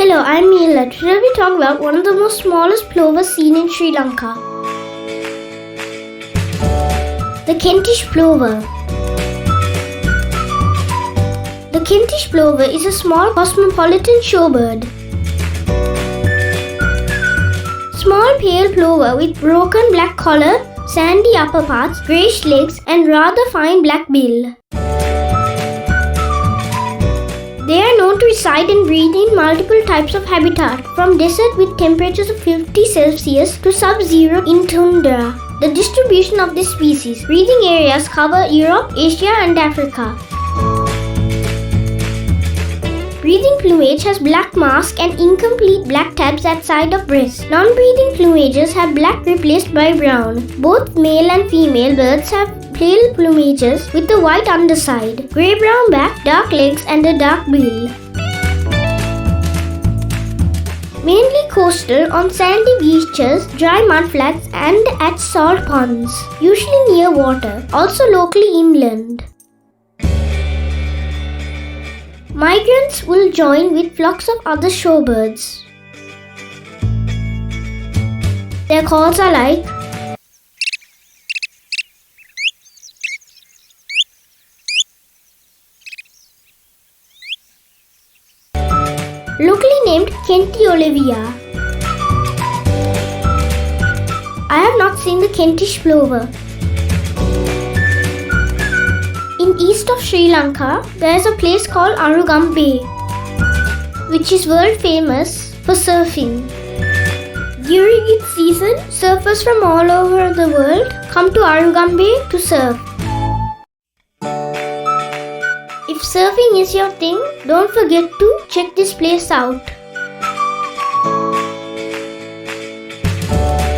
Hello, I'm Mihela. Today we talk about one of the most smallest plovers seen in Sri Lanka. The Kentish plover. The Kentish plover is a small cosmopolitan shorebird. Small pale plover with broken black collar, sandy upper parts, greyish legs and rather fine black bill. They are known to reside and breed in multiple types of habitat, from desert with temperatures of 50 Celsius to sub-zero in tundra. The distribution of this species' breeding areas cover Europe, Asia and Africa. Breeding plumage has black mask and incomplete black tabs at side of breast. Non-breeding plumages have black replaced by brown. Both male and female birds have pale plumages with a white underside, grey-brown back, dark legs and a dark bill. Mainly coastal on sandy beaches, dry mudflats and at salt ponds, usually near water, also locally inland. Migrants will join with flocks of other shorebirds. Their calls are like locally named Kenti Olevia. I have not seen the Kentish plover. In east of Sri Lanka, there is a place called Arugam Bay, which is world famous for surfing. During its season, surfers from all over the world come to Arugam Bay to surf. If surfing is your thing, don't forget to check this place out.